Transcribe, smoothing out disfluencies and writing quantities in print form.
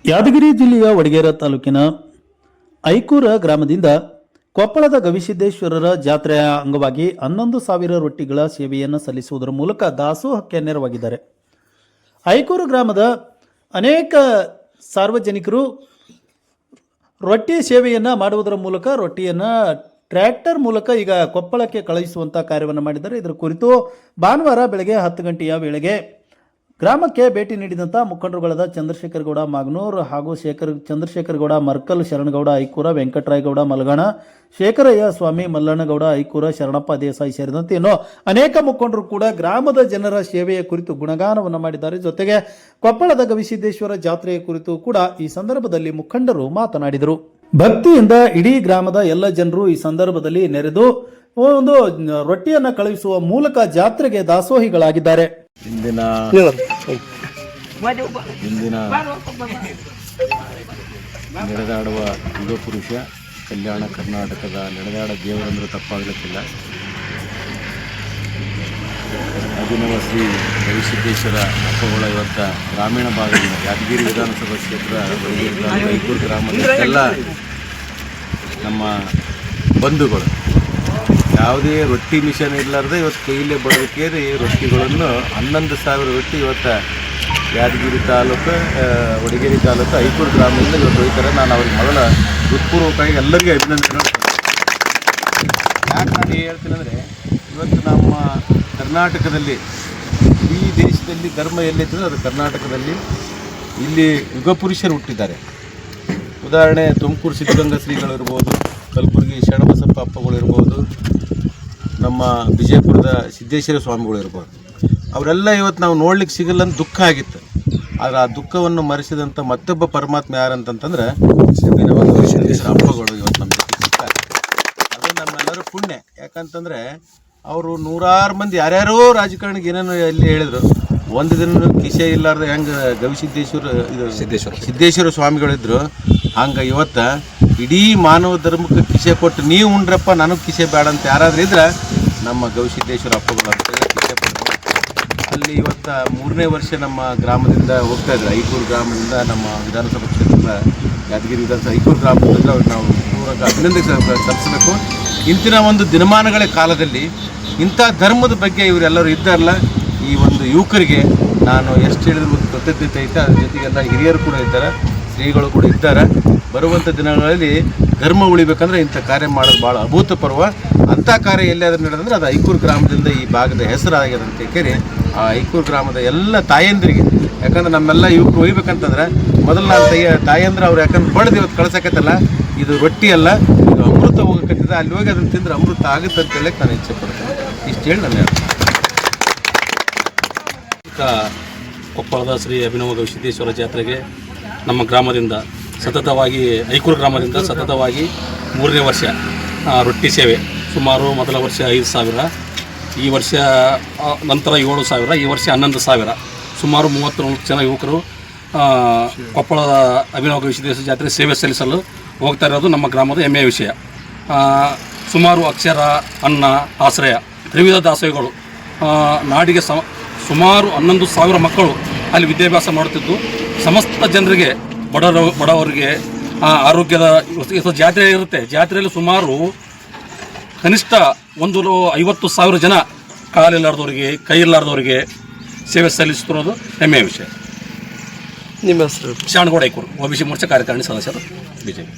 ಯಾದಗಿರಿ ಜಿಲ್ಲೆಯ ವಡಗೇರ ತಾಲೂಕಿನ ಐಕೂರ ಗ್ರಾಮದಿಂದ ಕೊಪ್ಪಳದ ಗವಿಸಿದ್ದೇಶ್ವರರ ಜಾತ್ರೆಯ ಅಂಗವಾಗಿ 11,000 ರೊಟ್ಟಿಗಳ ಸೇವೆಯನ್ನು ಸಲ್ಲಿಸುವುದರ ಮೂಲಕ ದಾಸೋಹಕ್ಕೆ ನೆರವಾಗಿದ್ದಾರೆ. ಐಕೂರು ಗ್ರಾಮದ ಅನೇಕ ಸಾರ್ವಜನಿಕರು ರೊಟ್ಟಿ ಸೇವೆಯನ್ನು ಮಾಡುವುದರ ಮೂಲಕ ರೊಟ್ಟಿಯನ್ನು ಟ್ರ್ಯಾಕ್ಟರ್ ಮೂಲಕ ಈಗ ಕೊಪ್ಪಳಕ್ಕೆ ಕಳುಹಿಸುವಂಥ ಕಾರ್ಯವನ್ನು ಮಾಡಿದ್ದಾರೆ. ಇದರ ಕುರಿತು ಭಾನುವಾರ ಬೆಳಗ್ಗೆ 10 ಗಂಟೆಯ ವೇಳೆಗೆ ಗ್ರಾಮಕ್ಕೆ ಭೇಟಿ ನೀಡಿದಂಥ ಮುಖಂಡರುಗಳಾದ ಚಂದ್ರಶೇಖರ್ ಗೌಡ ಮಾಗನೂರ್ ಹಾಗೂ ಚಂದ್ರಶೇಖರ್ ಗೌಡ ಮರ್ಕಲ್, ಶರಣಗೌಡ ಐಕೂರ, ವೆಂಕಟರಾಯಗೌಡ ಮಲಗಣ, ಶೇಖರಯ್ಯ ಸ್ವಾಮಿ, ಮಲ್ಲಣ್ಣಗೌಡ ಐಕೂರ, ಶರಣಪ್ಪ ದೇಸಾಯಿ ಸೇರಿದಂತೆ ಇನ್ನೂ ಅನೇಕ ಮುಖಂಡರು ಕೂಡ ಗ್ರಾಮದ ಜನರ ಸೇವೆಯ ಕುರಿತು ಗುಣಗಾನವನ್ನು ಮಾಡಿದ್ದಾರೆ. ಜೊತೆಗೆ ಕೊಪ್ಪಳದ ಗವಿಸಿದ್ದೇಶ್ವರ ಜಾತ್ರೆಯ ಕುರಿತು ಕೂಡ ಈ ಸಂದರ್ಭದಲ್ಲಿ ಮುಖಂಡರು ಮಾತನಾಡಿದರು. ಭಕ್ತಿಯಿಂದ ಇಡೀ ಗ್ರಾಮದ ಎಲ್ಲ ಜನರು ಈ ಸಂದರ್ಭದಲ್ಲಿ ನೆರೆದು ಒಂದು ರೊಟ್ಟಿಯನ್ನು ಕಳುಹಿಸುವ ಮೂಲಕ ಜಾತ್ರೆಗೆ ದಾಸೋಹಿಗಳಾಗಿದ್ದಾರೆ. ಇಂದಿನ ನಡೆದಾಡುವ ಯುಗ ಪುರುಷ, ಕಲ್ಯಾಣ ಕರ್ನಾಟಕದ ನಡೆದಾಡ ದೇವರಂದ್ರೆ ತಪ್ಪಾಗಲಿಕ್ಕಿಲ್ಲ. ಅಭಿನವ ಶ್ರೀ ಗವಿಸಿದ್ದೇಶ್ವರ ಹಬ್ಬಗಳ ಇವತ್ತು ಗ್ರಾಮೀಣ ಭಾಗದಿಂದ ಯಾದಗಿರಿ ವಿಧಾನಸಭಾ ಕ್ಷೇತ್ರ ಐಕೂರು ಗ್ರಾಮದ ಎಲ್ಲ ನಮ್ಮ ಬಂಧುಗಳು ಯಾವುದೇ ರೊಟ್ಟಿ ಮಿಷನ್ ಇರಲಾರ್ದೆ ಇವತ್ತು ಕೈಲೇ ಬಡೋದಕ್ಕೇರಿ ರೊಟ್ಟಿಗಳನ್ನು 11,000 ರೊಟ್ಟಿ ಇವತ್ತು ಯಾದಗಿರಿ ತಾಲೂಕು, ವಡಗೇರಿ ತಾಲೂಕು, ಐಕೂರು ಗ್ರಾಮದಿಂದ ಇವತ್ತು ಹೋಗ್ತಾರೆ. ನಾನು ಅವ್ರಿಗೆ ಮೊದಲ ಹೃತ್ಪೂರ್ವಕವಾಗಿ ಎಲ್ಲರಿಗೂ ಅಭಿನಂದನೆ. ಯಾಕೆ ನಾನು ಹೇಳ್ತೀನಿ ಅಂದರೆ, ಇವತ್ತು ನಮ್ಮ ಕರ್ನಾಟಕದಲ್ಲಿ, ಈ ದೇಶದಲ್ಲಿ ಧರ್ಮ ಎಲ್ಲಿರ್ತದೆ ಅದು ಕರ್ನಾಟಕದಲ್ಲಿ. ಇಲ್ಲಿ ಯುಗ ಪುರುಷರು ಹುಟ್ಟಿದ್ದಾರೆ. ಉದಾಹರಣೆ ತುಮಕೂರು ಸಿದ್ಧಗಂಗಾ ಶ್ರೀಗಳಿರ್ಬೋದು, ಕಲಬುರಗಿ ಶರಣಬಸಪ್ಪ ಅಪ್ಪಗಳಿರ್ಬೋದು, ನಮ್ಮ ವಿಜಯಪುರದ ಸಿದ್ದೇಶ್ವರ ಸ್ವಾಮಿಗಳಿರ್ಬೋದು. ಅವರೆಲ್ಲ ಇವತ್ತು ನಾವು ನೋಡ್ಲಿಕ್ಕೆ ಸಿಗಲ್ಲ ಅಂತ ದುಃಖ ಆಗಿತ್ತು. ಆದರೆ ಆ ದುಃಖವನ್ನು ಮರೆಸಿದಂಥ ಮತ್ತೊಬ್ಬ ಪರಮಾತ್ಮ ಯಾರಂತಂತಂದ್ರೆ ಅಭಿನವ ಗವಿಸಿದ್ದೇಶ್ವರ ಹಬ್ಬಗಳು ಇವತ್ತು ನಮಗೆ ಸಿಗ್ತಾರೆ. ಅದು ನಮ್ಮೆಲ್ಲರೂ ಪುಣ್ಯ. ಯಾಕಂತಂದರೆ ಅವರು ನೂರಾರು ಮಂದಿ ಯಾರ್ಯಾರೋ ರಾಜಕಾರಣಿಗೆ ಏನೇನೋ ಎಲ್ಲಿ ಹೇಳಿದರು, ಒಂದು ದಿನ ಕಿಸೆ ಇಲ್ಲಾರ್ದೆ ಹೆಂಗೆ ಗವಿಸಿದ್ದೇಶ್ವರ ಸಿದ್ದೇಶ್ವರ ಸ್ವಾಮಿಗಳಿದ್ರು, ಹಂಗೆ ಇವತ್ತು ಇಡೀ ಮಾನವ ಧರ್ಮಕ್ಕೆ ಕಿಸೆ ಕೊಟ್ಟು ನೀವು ಉಂಡ್ರಪ್ಪ ನನಗೆ ಕಿಸೆ ಬೇಡ ಅಂತ ಯಾರಾದ್ರೂ ಇದ್ರೆ ನಮ್ಮ ಗವಿಸಿದ್ದೇಶ್ವರ ಹಬ್ಬಗಳು ಅಂತೇಳಿ ಕಿಸೆ ಕೊಟ್ಟು ಅಲ್ಲಿ ಇವತ್ತು 3ನೇ ವರ್ಷ ನಮ್ಮ ಗ್ರಾಮದಿಂದ ಹೋಗ್ತಾ ಇದ್ರು. ಐಕೂರು ಗ್ರಾಮದಿಂದ ನಮ್ಮ ವಿಧಾನಸಭಾ ಕ್ಷೇತ್ರದ ಯಾದಗಿರಿ ವಿಧಾನಸಭಾ ಐಕೂರು ಗ್ರಾಮದಿಂದ ನಾವು ಅಭಿನಂದನೆ ಸಲ್ಲಿಸಬೇಕು. ಇಂದಿನ ಒಂದು ದಿನಮಾನಗಳ ಕಾಲದಲ್ಲಿ ಇಂಥ ಧರ್ಮದ ಬಗ್ಗೆ ಇವರೆಲ್ಲರೂ ಇದ್ದಾರಲ್ಲ, ಈ ಒಂದು ಯುವಕರಿಗೆ ನಾನು ಎಷ್ಟು ಹೇಳಿದ್ರು ಕೃತಜ್ಞತೆ ಐತೆ. ಅದ್ರ ಜೊತೆಗೆಲ್ಲ ಹಿರಿಯರು ಕೂಡ ಇದ್ದಾರೆ, ಶ್ರೀಗಳು ಕೂಡ ಇದ್ದಾರೆ. ಬರುವಂಥ ದಿನಗಳಲ್ಲಿ ಧರ್ಮ ಉಳಿಬೇಕಂದ್ರೆ ಇಂಥ ಕಾರ್ಯ ಮಾಡೋದು ಭಾಳ ಅಭೂತಪೂರ್ವ. ಅಂಥ ಕಾರ್ಯ ಎಲ್ಲಿಯಾದ್ರೂ ನಡೆದಂದ್ರೆ ಅದು ಐಕೂರು ಗ್ರಾಮದಿಂದ ಈ ಭಾಗದ ಹೆಸರಾಗ್ಯದ ಅಂತ ಕೇಳಿ ಆ ಐಕೂರು ಗ್ರಾಮದ ಎಲ್ಲ ತಾಯಂದ್ರಿಗೆ, ಯಾಕಂದ್ರೆ ನಮ್ಮೆಲ್ಲ ಯುವಕರು ಒಯ್ಬೇಕಂತಂದ್ರೆ ಮೊದಲು ನಾನು ತಾಯಂದ್ರೆ ಅವ್ರು ಯಾಕಂದ್ರೆ ಬಡ್ದು ಇವತ್ತು ಕಳ್ಸಕತ್ತಲ್ಲ, ಇದು ರೊಟ್ಟಿ ಅಲ್ಲ, ಇದು ಅಮೃತ ಹೋಗಕತ್ತಿದೆ. ಅಲ್ಲಿ ಹೋಗಿ ಅದನ್ನು ತಿಂದ್ರೆ ಅಮೃತ ಆಗುತ್ತೆ ಅಂತ ಹೇಳಕ್ಕೆ ನಾನು ಇಚ್ಛೆ ಪಡ್ತೇನೆ. ಇಷ್ಟು ಹೇಳಿ ನಾನು ಹೇಳ್ತೀನಿ. ಕೊಪ್ಪಳದ ಶ್ರೀ ಅಭಿನವ ಗವಿಸಿದ್ದೇಶ್ವರ ಜಾತ್ರೆಗೆ ನಮ್ಮ ಗ್ರಾಮದಿಂದ ಸತತವಾಗಿ, ಐಕೂರು ಗ್ರಾಮದಿಂದ ಸತತವಾಗಿ 3ನೇ ವರ್ಷ ರೊಟ್ಟಿ ಸೇವೆ. ಸುಮಾರು ಮೊದಲ ವರ್ಷ 5,000, ಈ ವರ್ಷ ನಂತರ 7,000, ಈ ವರ್ಷ 11,000, ಸುಮಾರು 30-40 ಜನ ಯುವಕರು ಕೊಪ್ಪಳದ ಅಭಿನವ ಗವಿಸಿದ್ದೇಶ್ವರ ಜಾತ್ರೆ ಸೇವೆ ಸಲ್ಲಿಸಲು ಹೋಗ್ತಾ ಇರೋದು ನಮ್ಮ ಗ್ರಾಮದ ಹೆಮ್ಮೆಯ ವಿಷಯ. ಸುಮಾರು ಅಕ್ಷರ, ಅನ್ನ, ಆಶ್ರಯ, ತ್ರಿವಿಧ ದಾಸೋಹಿಗಳು ನಾಡಿಗೆ ಸುಮಾರು 11,000 ಮಕ್ಕಳು ಅಲ್ಲಿ ವಿದ್ಯಾಭ್ಯಾಸ ಮಾಡುತ್ತಿದ್ದು, ಸಮಸ್ತ ಜನರಿಗೆ, ಬಡವರಿಗೆ ಆರೋಗ್ಯದ ಜಾತ್ರೆ ಇರುತ್ತೆ. ಜಾತ್ರೆಯಲ್ಲಿ ಸುಮಾರು ಕನಿಷ್ಠ 50,000 ಜನ ಕಾಲಿಲ್ಲಾರ್ದವರಿಗೆ, ಕೈ ಇಲ್ಲಾರ್ದವರಿಗೆ ಸೇವೆ ಸಲ್ಲಿಸುತ್ತಿರೋದು ಹೆಮ್ಮೆಯ ವಿಷಯ. ನಿಮ್ಮ ಹೆಸರು? ಶರಣಗೌಡ ಐಕೂರು, OBC ಮೋರ್ಚಾ ಕಾರ್ಯಕಾರಿಣಿ ಸದಸ್ಯರು, ಬಿಜೆಪಿ.